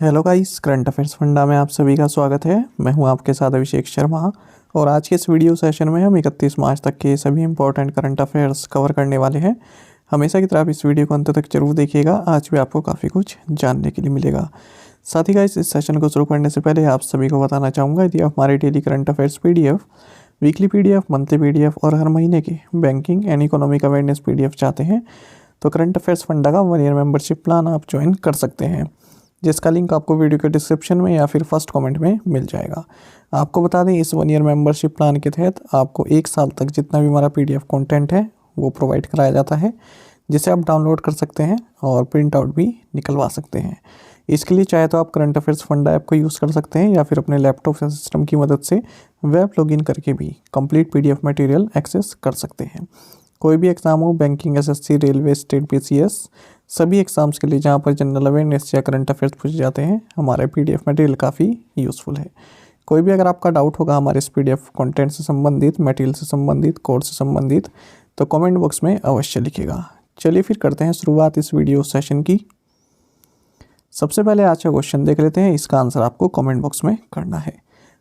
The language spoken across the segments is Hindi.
Hello guys, current affairs funda में आप सभी का स्वागत है। मैं हूं आपके साथ अभिषेक शर्मा और आज के इस वीडियो सेशन में हम 31 मार्च तक के सभी इंपॉर्टेंट करंट अफेयर्स कवर करने वाले हैं। हमेशा की तरह आप इस वीडियो को अंत तक जरूर देखिएगा, आज भी आपको काफ़ी कुछ जानने के लिए मिलेगा। साथ ही गाइस, इस सेशन को शुरू करने से पहले आप सभी को बताना चाहूँगा, यदि आप हमारे daily current affairs PDF, weekly PDF, monthly PDF और हर महीने के banking and economic awareness PDF चाहते हैं तो करंट अफेयर्स फंडा का 1 ईयर मेंबरशिप प्लान आप ज्वाइन कर सकते हैं, जिसका लिंक आपको वीडियो के डिस्क्रिप्शन में या फिर फर्स्ट कमेंट में मिल जाएगा। आपको बता दें, इस 1 ईयर मेंबरशिप प्लान के तहत आपको 1 साल तक जितना भी हमारा PDF कंटेंट है वो प्रोवाइड कराया जाता है, जिसे आप डाउनलोड कर सकते हैं और प्रिंट आउट भी निकलवा सकते हैं। इसके लिए चाहे तो आप करंट अफेयर्स फंडा ऐप को यूज़ कर सकते हैं या फिर अपने लैपटॉप या सिस्टम की मदद से वेब लॉगिन करके भी कंप्लीट PDF मटेरियल एक्सेस कर सकते हैं। कोई भी एग्ज़ाम हो, banking, SSC, railway, state PCS, सभी एग्ज़ाम्स के लिए जहां पर जनरल अवेयरनेस या करंट अफेयर्स पूछे जाते हैं, हमारा PDF मटेरियल काफ़ी यूज़फुल है। कोई भी अगर आपका डाउट होगा हमारे इस PDF कंटेंट से संबंधित, मटेरियल से संबंधित, कोर्स से संबंधित, तो कमेंट बॉक्स में अवश्य लिखिएगा। चलिए फिर करते हैं शुरुआत इस वीडियो सेशन की। सबसे पहले आज का क्वेश्चन देख लेते हैं, इसका आंसर आपको कमेंट बॉक्स में करना है।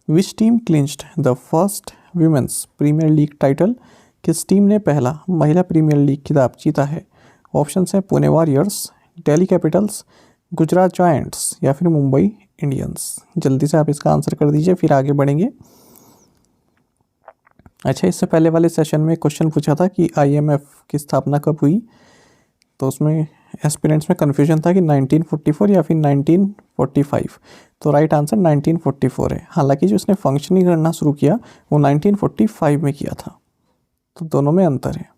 Which team clinched the first women's premier league title? किस टीम ने पहला महिला प्रीमियर लीग खिताब जीता है? ऑप्शन है Pune warriors, Delhi Capitals, Gujarat giants या फिर मुंबई इंडियंस। जल्दी से आप इसका आंसर कर दीजिए, फिर आगे बढ़ेंगे। अच्छा, इससे पहले वाले सेशन में क्वेश्चन पूछा था कि IMF की स्थापना कब हुई, तो उसमें एस्पिरेंट्स में कन्फ्यूजन था कि 1944 या फिर 1945। तो राइट आंसर 1944 है। हालांकि जो इसने फंक्शनिंग करना शुरू किया वो 1945 में किया था, तो दोनों में अंतर है।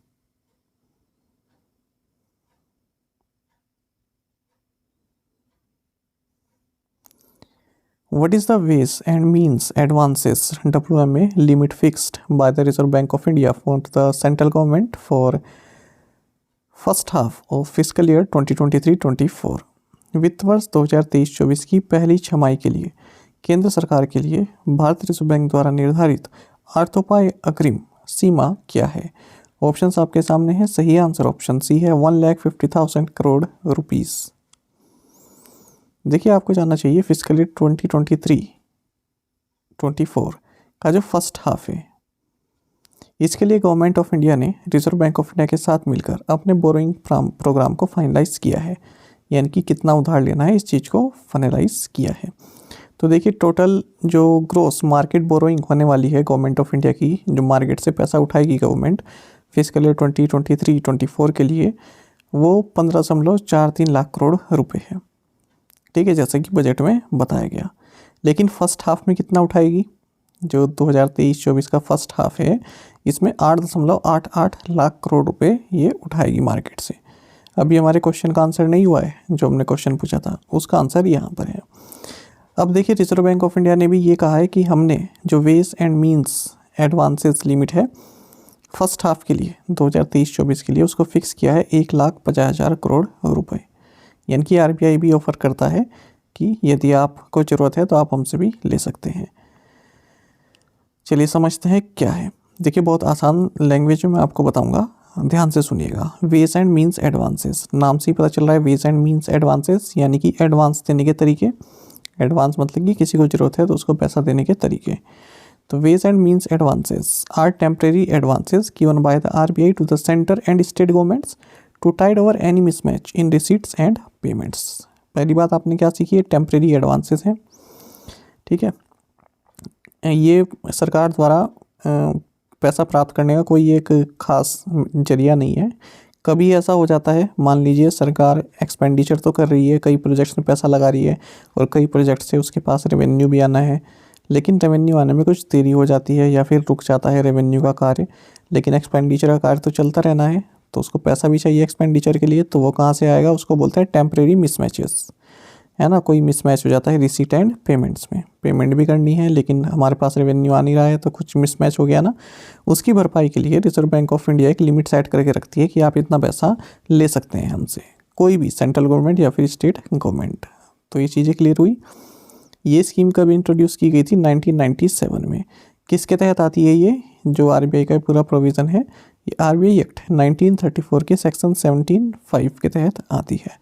What is the ways and means advances WMA limit fixed by the Reserve Bank of India for the central government for first half of fiscal year 2023-24? वित्त वर्ष 2023-24 की पहली छमाही के लिए केंद्र सरकार के लिए भारतीय रिजर्व बैंक द्वारा निर्धारित अर्थोपाय अग्रिम सीमा क्या है? ऑप्शंस आपके सामने है। सही आंसर ऑप्शन सी है, 1,50,000 करोड़ रुपीस। देखिए, आपको जानना चाहिए फिस्कल ईयर 2023-24 का जो फर्स्ट हाफ है, इसके लिए गवर्नमेंट ऑफ इंडिया ने रिजर्व बैंक ऑफ इंडिया के साथ मिलकर अपने बोरोइंग प्रोग्राम को फाइनलाइज किया है, यानी कि कितना उधार लेना है इस चीज़ को फाइनलाइज किया है। तो देखिए, टोटल जो ग्रोस मार्केट बोरोइंग होने वाली है गवर्नमेंट ऑफ इंडिया की, जो मार्केट से पैसा उठाएगी गवर्नमेंट फिस्कल ईयर 2023-24 के लिए, वो 15.43 लाख करोड़ रुपए है। ठीक है, जैसे कि बजट में बताया गया। लेकिन फर्स्ट हाफ में कितना उठाएगी? जो 2023-24 का फर्स्ट हाफ है, इसमें 8.88 लाख करोड़ रुपए ये उठाएगी मार्केट से। अभी हमारे क्वेश्चन का आंसर नहीं हुआ है, जो हमने क्वेश्चन पूछा था उसका आंसर यहाँ पर है। अब देखिए, रिजर्व बैंक ऑफ इंडिया ने भी ये कहा है कि हमने जो ways and means advances limit है फर्स्ट हाफ के लिए 2023-24 के लिए, उसको फिक्स किया है 1,50,000 करोड़ रुपए। यानी कि RBI भी ऑफर करता है कि यदि आपको ज़रूरत है तो आप हमसे भी ले सकते हैं। चलिए समझते हैं क्या है। देखिए, बहुत आसान लैंग्वेज में मैं आपको बताऊंगा, ध्यान से सुनिएगा। वेज एंड मीन्स एडवांसेस, नाम से ही पता चल रहा है वेज एंड मीन्स एडवांसेस, यानी कि एडवांस देने के तरीके। एडवांस मतलब कि किसी को ज़रूरत है तो उसको पैसा देने के तरीके। तो ways and means advances are temporary advances given by the RBI to the centre and state governments to tide over any mismatch in receipts and payments. पहली बात आपने क्या सीखी है? टेम्परेरी एडवांसेस हैं। ठीक है, ये सरकार द्वारा पैसा प्राप्त करने का कोई एक खास जरिया नहीं है। कभी ऐसा हो जाता है, मान लीजिए सरकार एक्सपेंडिचर तो कर रही है, कई प्रोजेक्ट्स में पैसा लगा रही है और कई प्रोजेक्ट से उसके पास रेवेन्यू भी आना है, लेकिन रेवेन्यू आने में कुछ देरी हो जाती है या फिर रुक जाता है रेवेन्यू का कार्य, लेकिन एक्सपेंडिचर का कार्य तो चलता रहना है, तो उसको पैसा भी चाहिए एक्सपेंडिचर के लिए। तो वो कहाँ से आएगा? उसको बोलते हैं टेम्परेरी मिसमैचेस, है ना। कोई मिसमैच हो जाता है रिसीट एंड पेमेंट्स में, पेमेंट भी करनी है लेकिन हमारे पास रेवेन्यू आ नहीं रहा है, तो कुछ मिसमैच हो गया ना। उसकी भरपाई के लिए रिजर्व बैंक ऑफ इंडिया एक लिमिट सेट करके रखती है कि आप इतना पैसा ले सकते हैं हमसे, कोई भी सेंट्रल गवर्नमेंट या फिर स्टेट गवर्नमेंट। तो ये चीज़ें क्लियर हुई। ये स्कीम कब इंट्रोड्यूस की गई थी? 1997 में। किसके तहत आती है ये? जो RBI का पूरा प्रोविज़न है, ये RBI एक्ट 1934 के सेक्शन 17(5) के तहत आती है।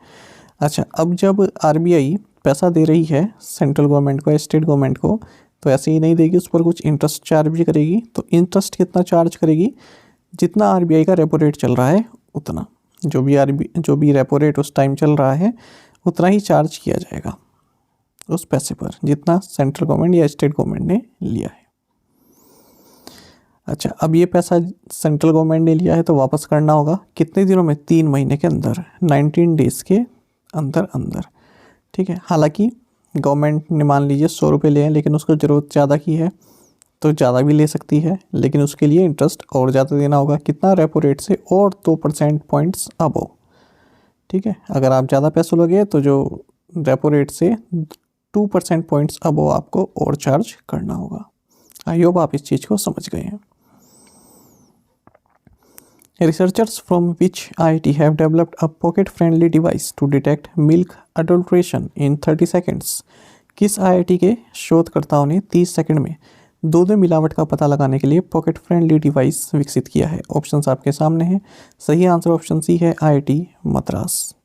अच्छा, अब जब RBI पैसा दे रही है सेंट्रल गवर्नमेंट को या स्टेट गवर्नमेंट को, तो ऐसे ही नहीं देगी, उस पर कुछ इंटरेस्ट चार्ज भी करेगी। तो इंटरेस्ट कितना चार्ज करेगी? जितना आरबीआई का रेपो रेट चल रहा है उतना, जो भी रेपो रेट उस टाइम चल रहा है उतना ही चार्ज किया जाएगा उस पैसे पर, जितना सेंट्रल गवर्नमेंट या स्टेट गवर्नमेंट ने लिया है। अच्छा, अब ये पैसा सेंट्रल गवर्नमेंट ने लिया है तो वापस करना होगा कितने दिनों में? 3 महीने के अंदर, 19 डेज़ के अंदर अंदर। ठीक है, हालांकि गवर्नमेंट ने मान लीजिए 100 रुपये लिए हैं, लेकिन उसको ज़रूरत ज़्यादा की है तो ज़्यादा भी ले सकती है, लेकिन उसके लिए इंटरेस्ट और ज़्यादा देना होगा। कितना? रेपो रेट से और 2% पॉइंट्स अबव। ठीक है, अगर आप ज़्यादा पैसे लोगे तो जो रेपो रेट से 2% पॉइंट्स अबव आपको और चार्ज करना होगा। आई होप आप इस चीज़ को समझ गए हैं। Researchers from which IIT have developed a pocket-friendly device to detect milk adulteration in 30 seconds? किस IIT के शोधकर्ताओं ने 30 सेकंड में दूध में मिलावट का पता लगाने के लिए पॉकेट फ्रेंडली डिवाइस विकसित किया है? ऑप्शंस आपके सामने हैं। सही आंसर ऑप्शन सी है, IIT मद्रास।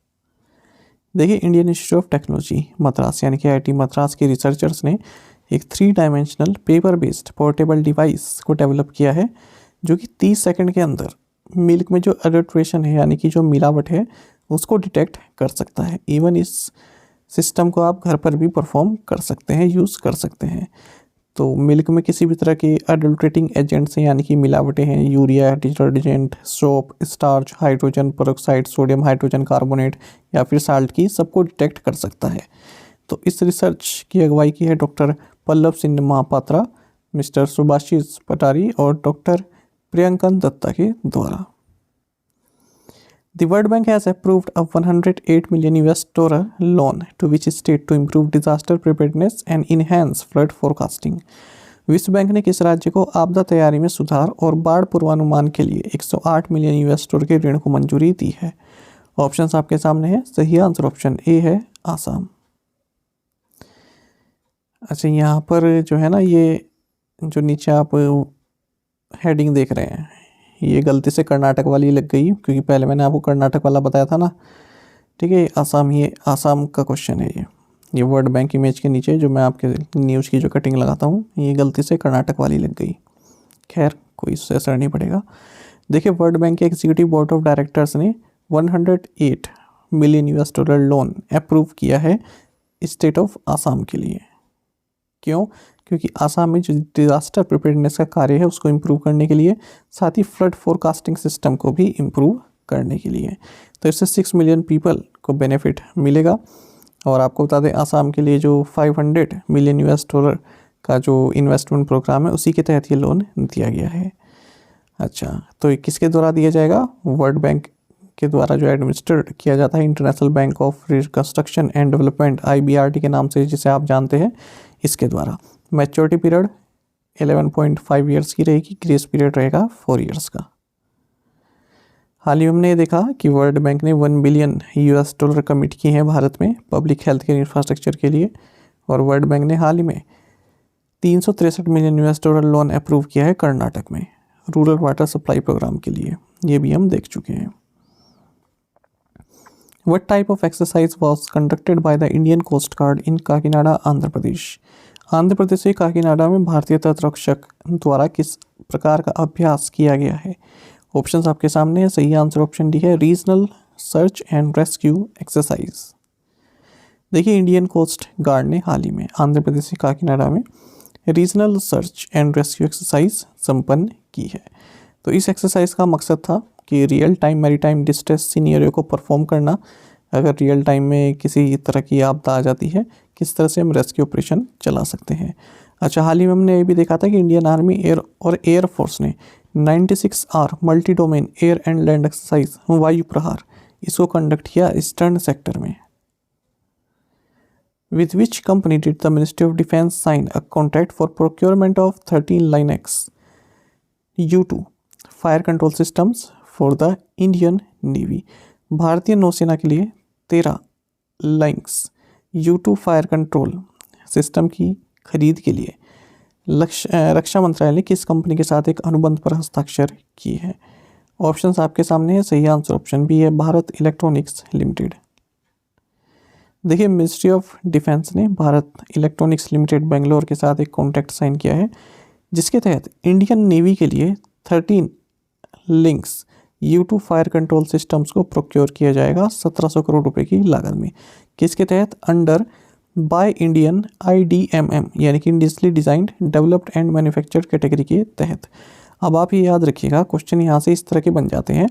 देखिए, Indian institute of technology Madras यानी कि IIT मद्रास के रिसर्चर्स ने एक 3 dimensional paper based portable device को डेवलप किया है, जो कि 30 सेकंड के अंदर मिल्क में जो अडल्ट्रेशन है यानी कि जो मिलावट है उसको डिटेक्ट कर सकता है। इवन इस सिस्टम को आप घर पर भी परफॉर्म कर सकते हैं, यूज़ कर सकते हैं। तो मिल्क में किसी भी तरह के अडल्ट्रेटिंग एजेंट्स हैं यानी कि मिलावटें हैं, urea, detergent, soap, starch, hydrogen peroxide, sodium hydrogen carbonate या फिर साल्ट की, सबको डिटेक्ट कर सकता है। तो इस रिसर्च की अगुवाई की है डॉक्टर पल्लव सिंह महापात्रा, मिस्टर सुभाषिष पटारी और डॉक्टर प्रियंकन दत्ता के द्वारा। The World Bank has approved a $108 million loan to which state to improve disaster preparedness and enhance flood forecasting? विश्व बैंक ने किस राज्य को आपदा तैयारी में सुधार और बाढ़ पूर्वानुमान के लिए $108 मिलियन के ऋण को मंजूरी दी है? ऑप्शंस आपके सामने हैं। सही आंसर ऑप्शन ए है, आसाम। अच्छा, यहाँ पर जो है ना, ये जो नीचे आप हेडिंग देख रहे हैं, ये गलती से कर्नाटक वाली लग गई, क्योंकि पहले मैंने आपको कर्नाटक वाला बताया था ना। ठीक है, आसाम, ये आसाम का क्वेश्चन है। ये वर्ल्ड बैंक इमेज के नीचे जो मैं आपके न्यूज़ की जो कटिंग लगाता हूँ, ये गलती से कर्नाटक वाली लग गई। खैर, कोई इससे असर नहीं पड़ेगा। देखिए, वर्ल्ड बैंक के एग्जीक्यूटिव बोर्ड ऑफ डायरेक्टर्स ने $108 मिलियन लोन अप्रूव किया है स्टेट ऑफ आसाम के लिए। क्यों? क्योंकि आसाम में जो डिज़ास्टर प्रिपेयर्डनेस का कार्य है उसको इम्प्रूव करने के लिए, साथ ही फ्लड फोरकास्टिंग सिस्टम को भी इम्प्रूव करने के लिए। तो इससे 6 मिलियन पीपल को बेनिफिट मिलेगा। और आपको बता दें, आसाम के लिए जो $500 मिलियन का जो इन्वेस्टमेंट प्रोग्राम है, उसी के तहत ये लोन दिया गया है। अच्छा, तो किसके द्वारा दिया जाएगा? वर्ल्ड बैंक के द्वारा जो एडमिनिस्ट्रेट किया जाता है, international bank of reconstruction and development, IBRD के नाम से जिसे आप जानते हैं, इसके द्वारा। मैच्योरिटी पीरियड 11.5 ईयर्स की रहेगी, ग्रेस पीरियड रहेगा 4 ईयर्स का। हाल ही में हमने देखा कि वर्ल्ड बैंक ने $1 बिलियन कमिट किए हैं भारत में पब्लिक हेल्थ केयर इंफ्रास्ट्रक्चर के लिए। और वर्ल्ड बैंक ने हाल ही में $363 मिलियन लोन अप्रूव किया है कर्नाटक में रूरल वाटर सप्लाई प्रोग्राम के लिए। ये भी हम देख चुके हैं। What type of exercise was conducted by the Indian Coast Guard in Kakinada, Andhra Pradesh? Andhra Pradesh के काकीनाडा में भारतीय तटरक्षक द्वारा किस प्रकार का अभ्यास किया गया है? ऑप्शंस आपके सामने है। सही आंसर ऑप्शन डी है, regional search and rescue exercise. देखिए, इंडियन कोस्ट गार्ड ने हाल ही में आंध्र प्रदेश के काकीनाडा में regional search and rescue exercise संपन्न की है। तो इस एक्सरसाइज का मकसद था कि real time maritime distress scenario को परफॉर्म करना। अगर रियल टाइम में किसी तरह की आपदा आ जाती है, किस तरह से हम रेस्क्यू ऑपरेशन चला सकते हैं। अच्छा, हाल ही में हमने ये भी देखा था कि इंडियन आर्मी एयर फोर्स ने 96 hour multi domain air and land exercise वायु प्रहार, इसको कंडक्ट किया ईस्टर्न सेक्टर में। With which company did the Ministry of Defense sign a contract for procurement of 13 Lynx U2 fire control systems for the Indian Navy? भारतीय नौसेना के लिए 13 Lynx U2 fire control system की खरीद के लिए रक्षा मंत्रालय ने किस कंपनी के साथ एक अनुबंध पर हस्ताक्षर किए हैं? ऑप्शंस आपके सामने है। सही आंसर ऑप्शन बी है, भारत इलेक्ट्रॉनिक्स लिमिटेड। देखिए, मिनिस्ट्री ऑफ डिफेंस ने भारत इलेक्ट्रॉनिक्स लिमिटेड बेंगलोर के साथ एक कॉन्ट्रैक्ट साइन किया है, जिसके तहत इंडियन नेवी के लिए 13 links U2 fire control systems को प्रोक्योर किया जाएगा 1700 करोड़ रुपए की लागत में। किसके तहत? अंडर बाय इंडियन IDMM, यानी कि industrially designed developed and manufactured category के तहत। अब आप ये याद रखिएगा, क्वेश्चन यहाँ से इस तरह के बन जाते हैं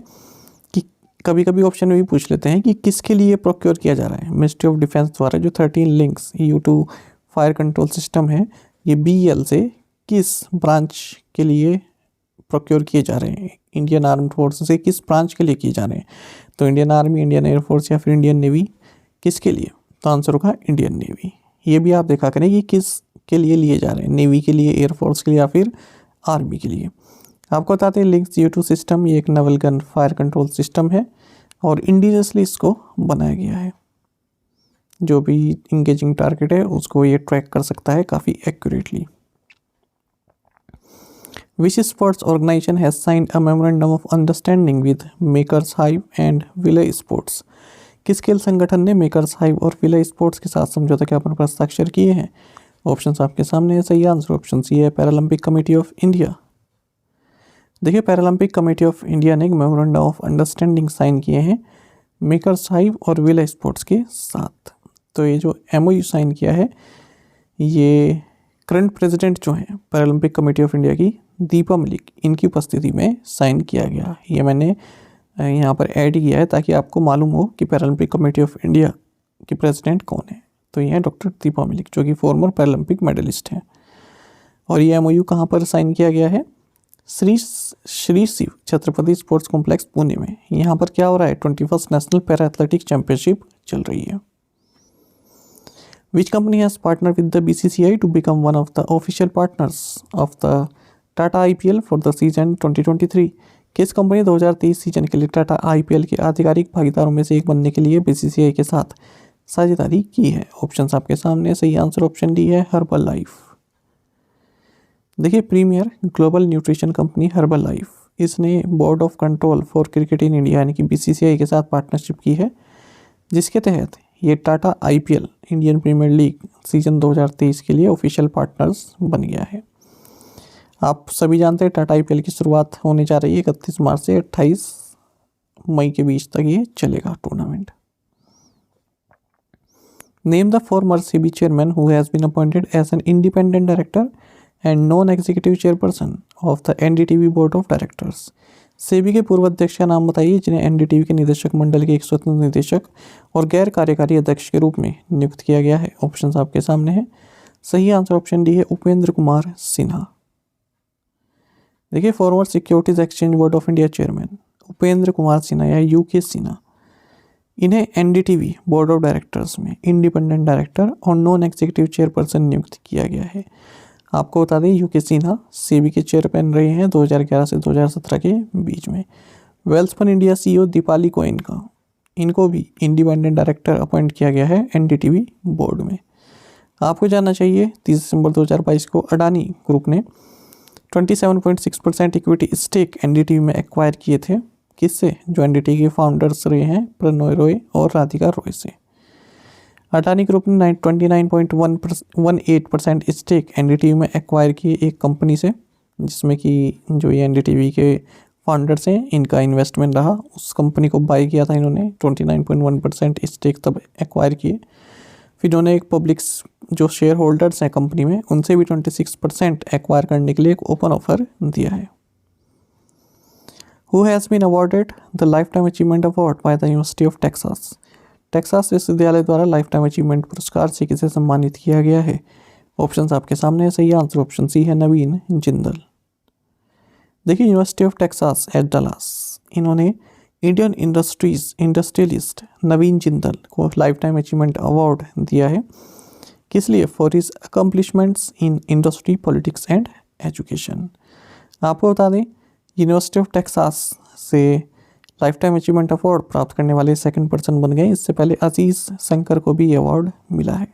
कि कभी कभी ऑप्शन में भी पूछ लेते हैं कि किसके लिए प्रोक्योर किया जा रहा है। मिनिस्ट्री ऑफ डिफेंस द्वारा जो 13 links U2 fire control system है, ये BEL से किस ब्रांच के लिए प्रोक्योर किए जा रहे हैं, इंडियन आर्म्ड फोर्स से किस ब्रांच के लिए किए जा रहे हैं? तो इंडियन आर्मी, इंडियन एयरफोर्स या फिर इंडियन नेवी, किसके लिए? तो आंसर होगा इंडियन नेवी। ये भी आप देखा करें कि किस के लिए जा रहे हैं, नेवी के लिए, एयरफोर्स के लिए या फिर आर्मी के लिए। आपको बताते हैं लिंक्स U2 सिस्टम, ये एक Naval gun fire control system है और इंडिजिनियसली इसको बनाया गया है। जो भी इंगेजिंग टारगेट है उसको ये ट्रैक कर सकता है काफ़ी accurately. Which sports organization has signed a memorandum of understanding with Makers Hive and Villay Sports? किस खेल संगठन ने मेकर्स हाइव और विलय स्पोर्ट्स के साथ समझौता ज्ञापन पर हस्ताक्षर किए हैं? ऑप्शंस आपके सामने है। सही आंसर ऑप्शन सी है, पैरालंपिक कमेटी ऑफ इंडिया। देखिए, पैरालंपिक कमेटी ऑफ इंडिया ने एक मेमोरेंडम ऑफ अंडरस्टैंडिंग साइन किए हैं मेकर्स हाइव और विलय स्पोर्ट्स के साथ। तो ये जो MOU साइन किया है, ये करंट प्रेसिडेंट जो हैं पैरालंपिक कमेटी ऑफ इंडिया की, दीपा मलिक, इनकी उपस्थिति में साइन किया गया। ये मैंने यहाँ पर ऐड किया है ताकि आपको मालूम हो कि पैरालंपिक कमेटी ऑफ इंडिया की प्रेसिडेंट कौन है। तो ये हैं डॉक्टर दीपा मलिक, जो कि फॉर्मर पैरालंपिक मेडलिस्ट हैं। और ये MOU कहाँ पर साइन किया गया है? श्री शिव छत्रपति स्पोर्ट्स कॉम्प्लेक्स पुणे में। यहाँ पर क्या हो रहा है? 21st national para athletics championship चल रही है। Which company has partnered with the BCCI to become one of the official partners of the Tata IPL for the season 2023? किस कंपनी 2023 सीजन के लिए टाटा IPL के आधिकारिक भागीदारों में से एक बनने के लिए BCCI के साथ साझेदारी की है? ऑप्शंस आपके सामने। सही आंसर ऑप्शन डी है, हर्बल लाइफ। देखिए, premier global nutrition company Herbalife, इसने board of control for cricket in India यानी कि BCCI के साथ पार्टनरशिप की है, जिसके तहत ये Tata IPL Indian premier league season 2023 के लिए ऑफिशियल पार्टनर्स बन गया है। आप सभी जानते हैं टाटा IPL की शुरुआत होने जा रही है 31 मार्च से 28 मई के बीच तक ये चलेगा tournament. Name the former SEBI chairman who has been appointed as an independent director and non executive chairperson of the NDTV board of directors. SEBI के पूर्व अध्यक्ष का नाम बताइए जिन्हें NDTV के निदेशक मंडल के एक स्वतंत्र निदेशक और गैर कार्यकारी अध्यक्ष के रूप में नियुक्त किया गया है। ऑप्शंस आपके सामने हैं। सही आंसर ऑप्शन डी है, उपेंद्र कुमार सिन्हा। देखिए, farmer securities exchange board of India chairman Upendra Kumar Sinha या UK सिन्हा, इन्हें NDTV बोर्ड ऑफ डायरेक्टर्स में इंडिपेंडेंट डायरेक्टर और नॉन एग्जीक्यूटिव चेयरपर्सन नियुक्त किया गया है। आपको बता दें, UK सिन्हा सेबी के चेयरमैन रहे हैं 2011 से 2017 के बीच में। Welspun India CEO Deepali Goyan का, इनको भी इंडिपेंडेंट डायरेक्टर अपॉइंट किया गया है NDTV बोर्ड में। आपको जानना चाहिए 30 दिसंबर 2022 को अडानी ग्रुप ने 27.6% इक्विटी स्टेक NDTV में एक्वायर किए थे। किससे? जो NDTV के फाउंडर्स रहे हैं प्रणोय रॉय और राधिका रॉय से। अडानी ग्रुप ने 29.18% स्टेक NDTV में एक्वायर किए एक कंपनी से, जिसमें कि जो ये NDTV के फाउंडर्स हैं इनका इन्वेस्टमेंट रहा। उस कंपनी को बाय किया था इन्होंने, 29.1% स्टेक तब एक्वायर किए। फिर इन्होंने एक पब्लिक जो शेयर होल्डर्स हैं कंपनी में, उनसे भी 26% एक्वायर करने के लिए एक ओपन ऑफर दिया है। Who has been awarded the lifetime achievement award by the university of Texas? Texas विश्वविद्यालय द्वारा लाइफ टाइम अचीवमेंट पुरस्कार से किसे सम्मानित किया गया है? ऑप्शंस आपके सामने है। सही आंसर ऑप्शन सी है, नवीन जिंदल। देखिए, university of Texas at Dallas, इन्होंने इंडियन इंडस्ट्रियलिस्ट नवीन जिंदल को लाइफ टाइम अचीवमेंट अवार्ड दिया है। किस लिए? For his accomplishments in industry, politics and education. आपको बता दें, यूनिवर्सिटी ऑफ टेक्सास से लाइफ टाइम अचीवमेंट अवार्ड प्राप्त करने वाले सेकंड पर्सन बन गए। इससे पहले अजीज़ शंकर को भी ये अवार्ड मिला है,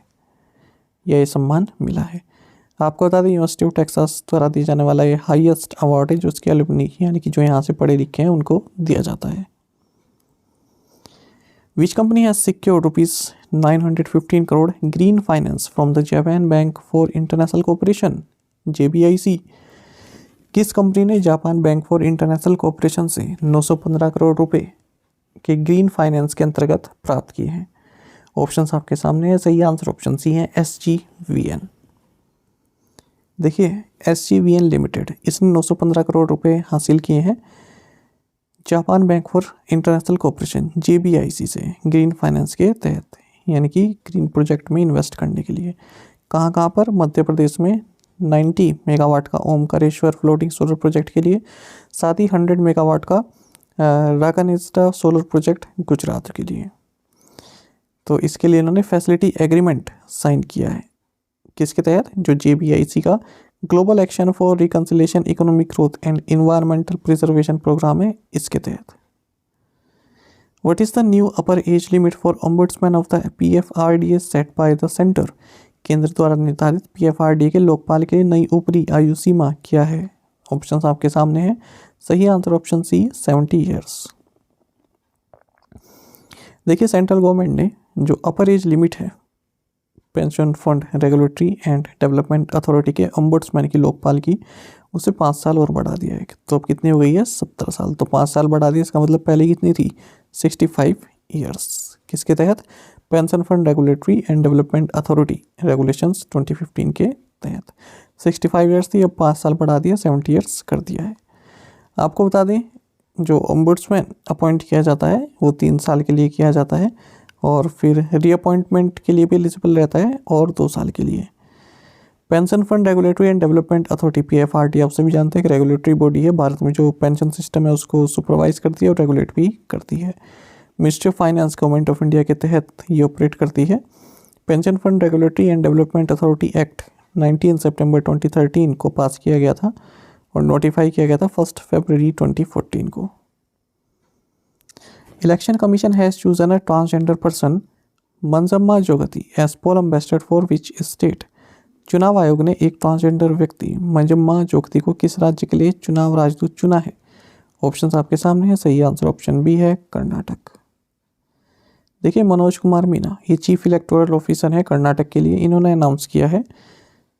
यह सम्मान मिला है। आपको बता दें, यूनिवर्सिटी ऑफ टेक्सास द्वारा दिया जाने वाला ये हाईएस्ट अवार्ड है जो उसके एलुमनी यानी कि जो यहाँ से पढ़े लिखे हैं उनको दिया जाता है। Which company has secured ₹915 crore green finance from the Japan bank for international cooperation JBIC। किस कंपनी ने Japan bank for international cooperation से 915 करोड़ रुपए के ग्रीन फाइनेंस के अंतर्गत प्राप्त किए हैं? ऑप्शंस आपके सामने है। सही आंसर ऑप्शन सी है SGVN। देखिए SGVN लिमिटेड, इसने 915 करोड़ रुपए हासिल किए हैं Japan bank for international cooperation JBIC से ग्रीन फाइनेंस के तहत, यानी कि ग्रीन प्रोजेक्ट में इन्वेस्ट करने के लिए। कहाँ कहाँ पर? मध्य प्रदेश में 90 मेगावाट का ओमकारेश्वर फ्लोटिंग सोलर प्रोजेक्ट के लिए, साथ ही 100 मेगावाट का राकानेस्टा सोलर प्रोजेक्ट गुजरात के लिए। तो इसके लिए इन्होंने फैसिलिटी एग्रीमेंट साइन किया है। किसके तहत? जो JBIC का global action for reconciliation economic growth and environmental preservation programme है, इसके तहत। What is the new upper age limit for ombudsman of the PFRDA set by the centre? केंद्र द्वारा निर्धारित PFRDA के लोकपाल के लिए नई ऊपरी आयु सीमा क्या है? ऑप्शंस आपके सामने हैं। सही आंसर ऑप्शन सी 70 ईयर्स। देखिए सेंट्रल गवर्नमेंट ने जो अपर एज लिमिट है pension fund regulatory and development authority के ओम्बुड्समैन की लोकपाल की, उसे 5 साल और बढ़ा दिया है। तो अब कितनी हो गई है? 70 साल। तो 5 साल बढ़ा दिया, इसका मतलब पहले कितनी थी? 65 ईयर्स। किसके तहत? Pension fund regulatory and development authority regulations 2015 के तहत 65 ईयर्स थी, अब 5 साल बढ़ा दिया, 70 ईयर्स कर दिया है। आपको बता दें जो ओम्बुड्समैन अपॉइंट किया जाता है वो 3 साल के लिए किया जाता है, और फिर रीअपॉइंटमेंट के लिए भी एलिजिबल रहता है और 2 साल के लिए। Pension fund regulatory and development authority PFRDA आप सभी जानते हैं कि रेगुलेटरी बॉडी है, भारत में जो पेंशन सिस्टम है उसको सुपरवाइज करती है और रेगुलेट भी करती है। Ministry of finance government of India के तहत ये ऑपरेट करती है। Pension fund regulatory and development authority act 19 सितंबर 2013 को पास किया गया था और नोटिफाई किया गया था 1 फरवरी 2014 को। Election commission has chosen a transgender person Manjamma Jogati as poll ambassador for which state? चुनाव आयोग ने एक ट्रांसजेंडर व्यक्ति मंजम्मा जोगती को किस राज्य के लिए चुनाव राजदूत चुना है? ऑप्शंस आपके सामने है। सही आंसर ऑप्शन बी है कर्नाटक। देखिए मनोज कुमार मीना, ये चीफ इलेक्टोरल ऑफिसर है कर्नाटक के लिए। इन्होंने अनाउंस किया है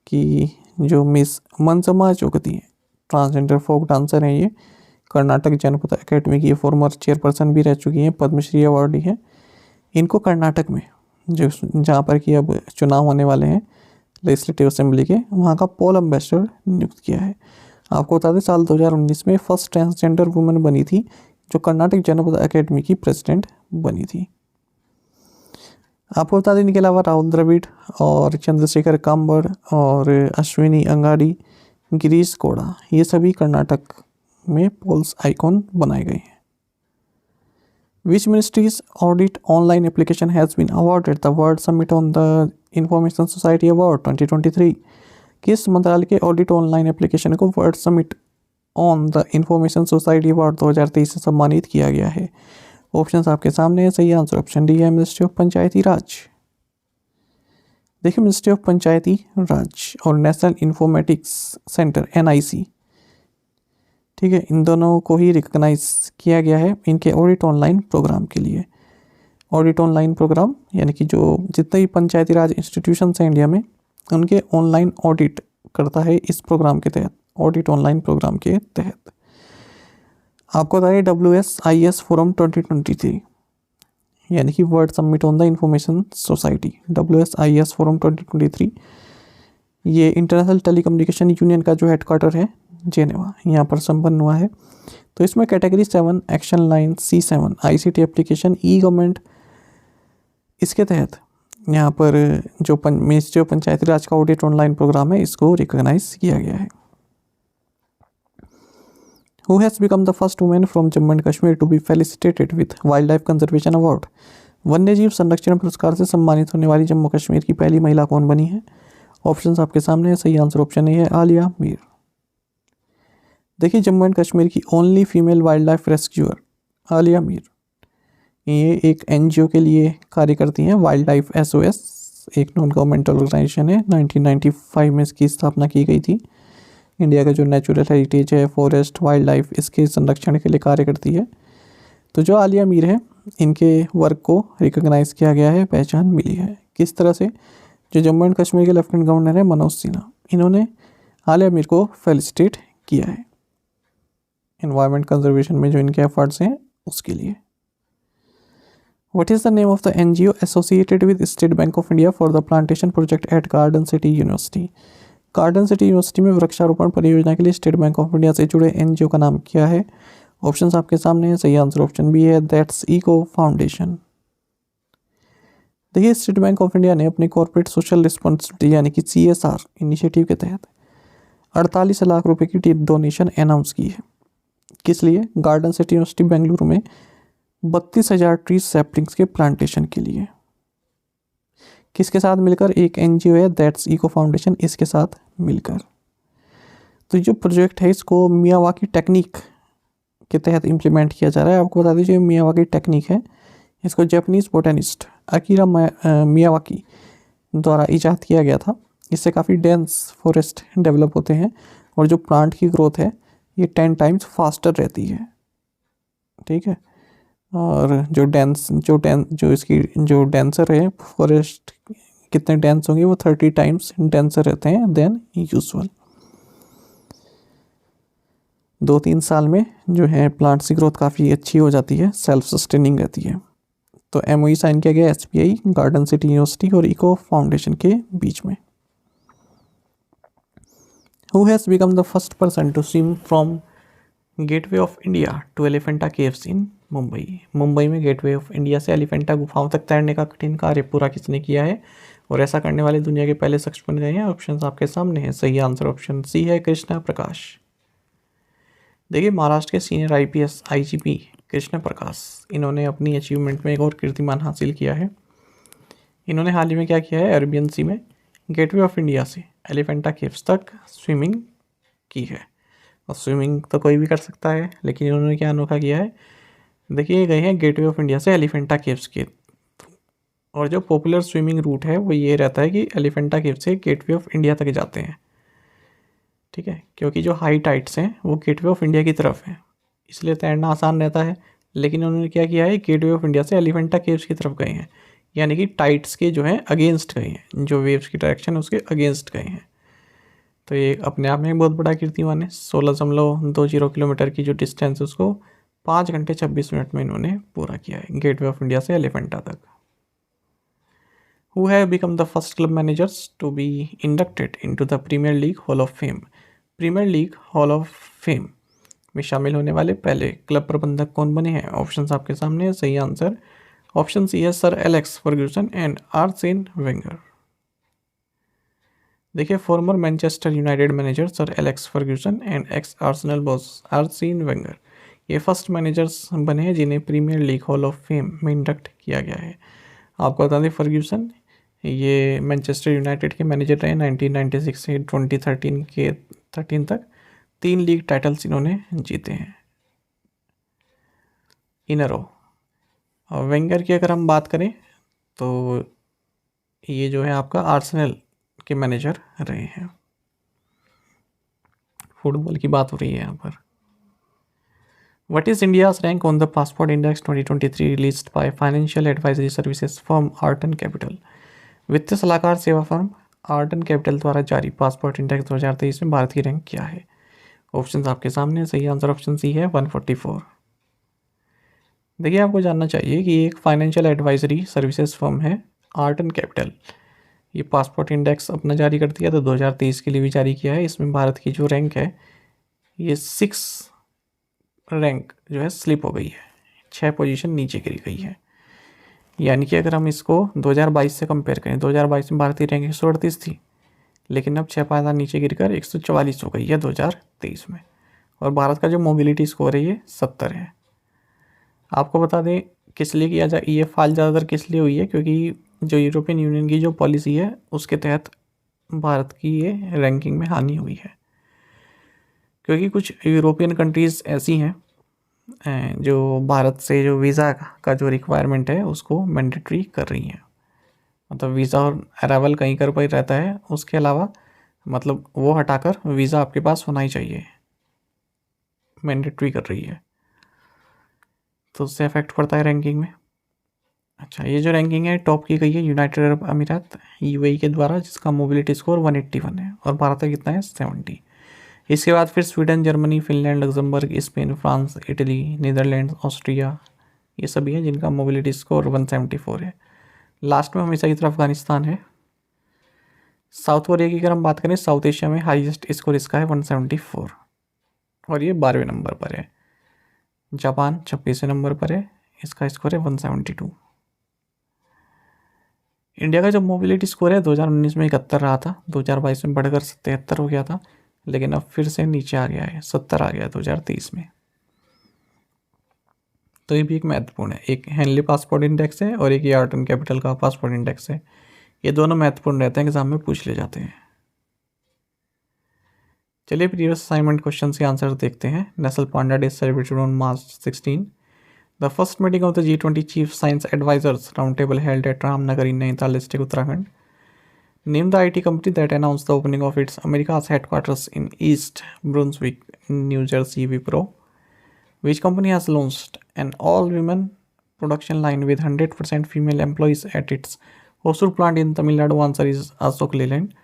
कि जो मिस मंजम्मा जोगती है, ट्रांसजेंडर फोक डांसर हैं, ये कर्नाटक जनपद एकेडमी की फॉर्मर चेयरपर्सन भी रह चुकी हैं, पद्मश्री अवार्डी हैं। इनको कर्नाटक में जो जहाँ पर कि अब चुनाव होने वाले हैं लेजिस्लेटिव असेंबली के, वहाँ का पोल एम्बेसडर नियुक्त किया है। आपको बता दें साल 2019 में फर्स्ट ट्रांसजेंडर वुमेन बनी थी जो कर्नाटक जनपद एकेडमी की प्रेसिडेंट बनी थी। आपको बता दें इनके अलावा राहुल द्रविड़ और चंद्रशेखर कांबड़ और अश्विनी अंगाड़ी, गिरीश कोड़ा, ये सभी कर्नाटक में पोल्स आइकॉन बनाए गए हैं। Which ministry's audit online application has been awarded the world summit on the information society award 2023? किस मंत्रालय के ऑडिट ऑनलाइन एप्लीकेशन को world summit on the information society award 2023 से सम्मानित किया गया है? ऑप्शंस आपके सामने है। सही आंसर ऑप्शन डी है मिनिस्ट्री ऑफ पंचायती राज। देखिए मिनिस्ट्री ऑफ पंचायती राज और नेशनल इंफॉर्मेटिक्स सेंटर NIC, ठीक है, इन दोनों को ही रिकॉग्नाइज किया गया है इनके ऑडिट ऑनलाइन प्रोग्राम के लिए। ऑडिट ऑनलाइन प्रोग्राम यानी कि जो जितने भी पंचायती राज इंस्टीट्यूशंस हैं इंडिया में उनके ऑनलाइन ऑडिट करता है इस प्रोग्राम के तहत, ऑडिट ऑनलाइन प्रोग्राम के तहत। आपको बताइए WSIS फोरम 2023 यानी कि world summit on the information society, WSIS forum 2023, ये इंटरनेशनल टेलीकम्युनिकेशन यूनियन का जो हेडक्वार्टर है जेनेवा, यहाँ पर संपन्न हुआ है। तो इसमें category 7 action line C7 ICT application e-government, इसके तहत यहाँ पर जो मिनिस्ट्री ऑफ पंचायती राज का ऑडिट ऑनलाइन प्रोग्राम है इसको रिकॉग्नाइज किया गया है। Who has become the first woman from Jammu and Kashmir to be felicitated with Wildlife Conservation Award? वन्यजीव संरक्षण पुरस्कार से सम्मानित होने वाली जम्मू कश्मीर की पहली महिला कौन बनी है? ऑप्शंस आपके सामने है। सही आंसर ऑप्शन ए है आलिया मीर। देखिए जम्मू एंड कश्मीर की only female wild life rescuer Alia Mir, ये एक NGO के लिए कार्य करती हैं। वाइल्ड लाइफ SOS एक नॉन गवर्नमेंटल ऑर्गेनाइजेशन है, 1995 में इसकी स्थापना की गई थी। इंडिया का जो नेचुरल हेरिटेज है, फॉरेस्ट, वाइल्ड लाइफ, इसके संरक्षण के लिए कार्य करती है। तो जो आलिया मीर है इनके वर्क को रिकॉग्नाइज किया गया है, पहचान मिली है। किस तरह से? जो जम्मू एंड कश्मीर के लेफ्टिनेंट गवर्नर है मनोज सिन्हा, इन्होंने आलिया मीर को फेलिसिटेट किया है एनवायरमेंट कंजर्वेशन में जो इनके एफर्ट्स हैं उसके लिए। What is the name of the NGO associated with State Bank of India for the plantation project at Garden City University? Garden city university में वृक्षारोपण परियोजना के लिए स्टेट बैंक ऑफ इंडिया से जुड़े एनजीओ का नाम क्या है? ऑप्शंस आपके सामने है। सही आंसर ऑप्शन बी है, दैट्स इको फाउंडेशन। देखिए, स्टेट बैंक ऑफ इंडिया ने अपनी कॉर्पोरेट सोशल रिस्पॉन्सिबिलिटी यानी कि CSR इनिशिएटिव के तहत 48 लाख रुपए की डोनेशन अनाउंस की है। किस लिए? गार्डन सिटी यूनिवर्सिटी बेंगलुरु में 32,000 ट्री सैपलिंग्स के प्लांटेशन के लिए। किसके साथ मिलकर? एक एनजीओ है, दैट्स इको फाउंडेशन, इसके साथ मिलकर। तो जो प्रोजेक्ट है इसको मियावाकी टेक्निक के तहत इम्प्लीमेंट किया जा रहा है। आपको बता दीजिए, मियावाकी टेक्निक है, इसको जापानीज बोटेनिस्ट अकीरा मियावाकी द्वारा इजाद किया गया था। इससे काफ़ी डेंस फॉरेस्ट डेवलप होते हैं और जो प्लांट की ग्रोथ है ये 10 टाइम्स फास्टर रहती है। ठीक है, और जो इसकी जो डेंसर है फॉरेस्ट कितने डेंस होंगे, वो 30 टाइम्स डेंसर रहते हैं देन यूजुअल। 2-3 साल में जो है प्लांट्स की ग्रोथ काफ़ी अच्छी हो जाती है, सेल्फ सस्टेनिंग रहती है। तो MOU साइन किया गया SBI, गार्डन सिटी यूनिवर्सिटी और इको फाउंडेशन के बीच में। Who has become the first person to swim from gateway of India to Elephanta caves in Mumbai? Mumbai में गेटवे ऑफ इंडिया से एलिफेंटा गुफाओं तक तैरने का कठिन कार्य पूरा किसने किया है? और ऐसा करने वाले दुनिया के पहले शख्स बन गए हैं। ऑप्शंस आपके सामने हैं। सही आंसर ऑप्शन सी है, कृष्णा प्रकाश। देखिए, महाराष्ट्र के सीनियर IPS IGP कृष्णा प्रकाश, इन्होंने अपनी अचीवमेंट में एक और कीर्तिमान हासिल किया है। इन्होंने हाल ही में क्या किया है? अरेबियन सी में गेटवे ऑफ इंडिया से एलिफेंटा केव्स तक स्विमिंग की है। और स्विमिंग तो कोई भी कर सकता है, लेकिन इन्होंने क्या अनोखा किया है? देखिए, गए हैं गेटवे ऑफ इंडिया से एलिफेंटा केव्स के थ्रू। और जो पॉपुलर स्विमिंग रूट है वो ये रहता है कि एलिफेंटा केव्स से गेटवे ऑफ इंडिया तक जाते हैं। ठीक है, क्योंकि जो हाई टाइड्स हैं वो गेटवे ऑफ इंडिया की तरफ हैं, इसलिए तैरना आसान रहता है। लेकिन उन्होंने क्या किया है? गेटवे ऑफ इंडिया से एलिफेंटा केव्स की तरफ गए हैं, यानी कि टाइड्स के जो हैं अगेंस्ट गए हैं, जो वेव्स की डायरेक्शन उसके अगेंस्ट गए हैं। तो ये अपने आप में एक बहुत बड़ा कीर्तिमान है। 16.20 किलोमीटर की जो डिस्टेंस है उसको 5 घंटे 26 मिनट में इन्होंने पूरा किया है, गेटवे ऑफ इंडिया से एलिफेंटा तक। Who have become the first club managers to be inducted into the Premier League Hall of Fame? Premier league hall of fame में शामिल होने वाले पहले क्लब प्रबंधक कौन बने हैं? ऑप्शंस आपके सामने है। सही आंसर ऑप्शन सी है, Sir Alex Ferguson and Arsene Wenger. देखिए, former Manchester United manager Sir Alex Ferguson and ex Arsenal boss Arsene Wenger, ये फर्स्ट मैनेजर्स बने हैं जिन्हें Premier league hall of fame में इंडक्ट किया गया है। आपको बता दें, फर्ग्यूसन ये मैनचेस्टर यूनाइटेड के मैनेजर रहे 1996 से 2013 तक। 3 लीग टाइटल्स इन्होंने जीते हैं इन अ रो। और वेंगर की अगर हम बात करें तो ये जो है आपका आर्सेनल के मैनेजर रहे हैं। फुटबॉल की बात हो रही है यहाँ पर। What is India's rank on the passport index 2023 released by financial advisory services firm Arton Capital? वित्तीय सलाहकार सेवा फर्म आर्टन कैपिटल द्वारा जारी पासपोर्ट इंडेक्स 2023 में भारत की रैंक क्या है? ऑप्शन आपके सामने। सही आंसर ऑप्शन सी है, 144। देखिए, आपको जानना चाहिए कि एक फाइनेंशियल एडवाइजरी सर्विसेज फर्म है आर्टन कैपिटल, ये पासपोर्ट इंडेक्स अपना जारी करती है, तो 2023 के लिए भी जारी किया है। इसमें भारत की जो रैंक है ये 6 रैंक जो है स्लिप हो गई है, 6 पोजीशन नीचे गिर गई है। यानी कि अगर हम इसको 2022 से कंपेयर करें, 2022 में भारत की रैंक 138 थी, लेकिन अब 6 पायदान नीचे गिरकर 144 हो गई है 2023 में। और भारत का जो मोबिलिटी स्कोर है ये 70 है। आपको बता दें किस लिए किया जाए, ये फाल ज़्यादातर किस लिए हुई है, क्योंकि जो यूरोपियन यूनियन की जो पॉलिसी है उसके तहत भारत की ये रैंकिंग में हानि हुई है। क्योंकि कुछ यूरोपियन कंट्रीज़ ऐसी हैं जो भारत से जो वीज़ा का जो रिक्वायरमेंट है उसको मैंडेटरी कर रही हैं। मतलब वीज़ा और अराइवल कहीं कर पर रहता है, उसके अलावा मतलब वो हटाकर वीज़ा आपके पास होना ही चाहिए, मैंडेटरी कर रही है। तो उससे इफेक्ट पड़ता है रैंकिंग में। अच्छा, ये जो रैंकिंग है टॉप की गई है यूनाइटेड अरब अमीरात यूएई के द्वारा, जिसका मोबिलिटी स्कोर 181 है, और भारत का कितना है 70। इसके बाद फिर Sweden, Germany, Finland, Luxembourg, Spain, France, Italy, Netherland, Austria, ये सभी हैं जिनका मोबिलिटी स्कोर 174 है। लास्ट में हमेशा की तरफ अफगानिस्तान है। साउथ कोरिया की अगर हम बात करें, साउथ एशिया में हाईएस्ट स्कोर इसका है 174, और ये 12वें नंबर पर है। जापान 26वें नंबर पर है, इसका स्कोर है 172। इंडिया का जो मोबिलिटी स्कोर है 2019 में 71 रहा था, 2022 में बढ़कर 77 हो गया था, लेकिन अब फिर से नीचे आ गया है, 70 आ गया 2023 में। तो ये भी एक महत्वपूर्ण है। एक हेनली पासपोर्ट इंडेक्स है और एक ये आर्टन कैपिटल का पासपोर्ट इंडेक्स है। ये दोनों महत्वपूर्ण रहते हैं, एग्जाम में पूछ ले जाते हैं। चलिए प्रीवियस असाइनमेंट क्वेश्चन के आंसर देखते हैं। National panda day celebrated on March 16। The first meeting of the G20 chief science advisers round table held at Ramnagar in Nainital district Uttarakhand. Name the IT company that announced the opening of its America's headquarters in East Brunswick, New Jersey, Wipro. Which company has launched an all-women production line with 100% female employees at its Hosur plant in Tamil Nadu? Answer is Ashok Leyland.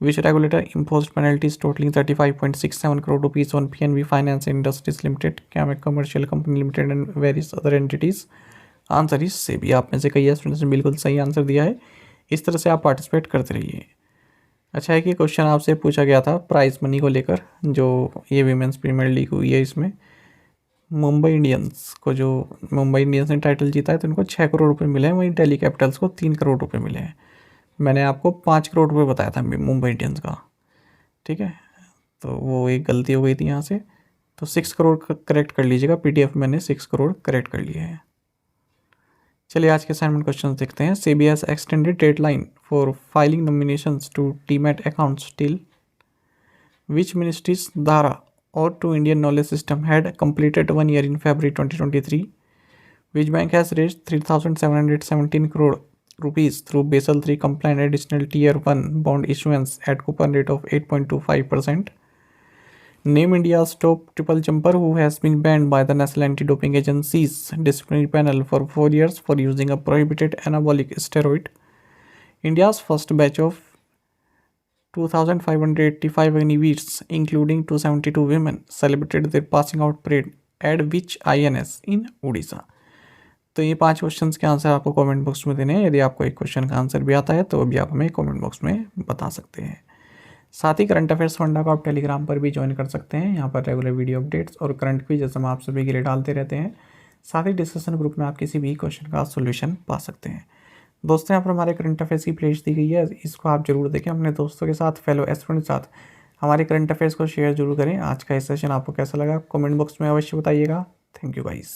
Which regulator imposed penalties totaling 35.67 crore rupees on PNB Finance Industries Limited, Camek Commercial Company Limited and various other entities? Answer is SEBI. आप में से कई स्टूडेंट्स ने बिल्कुल सही आंसर दिया है। इस तरह से आप पार्टिसिपेट करते रहिए। अच्छा है कि क्वेश्चन आपसे पूछा गया था प्राइज मनी को लेकर, जो ये वीमेंस प्रीमियर लीग हुई है, इसमें मुंबई इंडियंस को, जो मुंबई इंडियंस ने टाइटल जीता है तो उनको 6 करोड़ रुपए मिले हैं, वहीं दिल्ली कैपिटल्स को 3 करोड़ रुपए मिले हैं। मैंने आपको 5 करोड़ रुपए बताया था मुंबई इंडियंस का, ठीक है, तो वो एक गलती हो गई थी यहाँ से, तो 6 करोड़ करेक्ट कर लीजिएगा। PDF मैंने 6 करोड़ करेक्ट कर लिए हैं। चलिए आज के असाइनमेंट क्वेश्चन देखते हैं। SEBI has extended deadline for filing nominations to demat accounts till which ministries धारा or to Indian knowledge system had completed 1 year in February 2023. Which bank has raised 3,717 crore rupees through Basel III compliant additional Tier 1 bond issuance at coupon rate of 8.25%. Name India's top triple jumper who has been banned by the National Anti-Doping Agency's disciplinary panel for 4 years for using a prohibited anabolic steroid. India's first batch of 2,585 agniveers, including 272 women, celebrated their passing out parade at which INS in Odisha. तो ये 5 क्वेश्चंस के आंसर आपको कमेंट बॉक्स में देने हैं। यदि आपको एक क्वेश्चन का आंसर भी आता है तो अभी आप हमें कमेंट बॉक्स में बता सकते हैं। साथ ही करंट अफेयर्स फंडा को आप टेलीग्राम पर भी ज्वाइन कर सकते हैं। यहाँ पर रेगुलर वीडियो अपडेट्स और करंट क्विज जैसे हम आप सभी के लिए डालते रहते हैं। साथ ही डिस्कशन ग्रुप में आप किसी भी क्वेश्चन का सोल्यूशन पा सकते हैं। दोस्तों, यहाँ पर हमारे करंट अफेयर्स की प्लेलिस्ट दी गई है, इसको आप जरूर देखें। अपने दोस्तों के साथ, फेलो एस्पिरेंट के साथ हमारे करंट अफेयर्स को शेयर जरूर करें। आज का इस सेशन आपको कैसा लगा कमेंट बॉक्स में अवश्य बताइएगा। Thank you guys.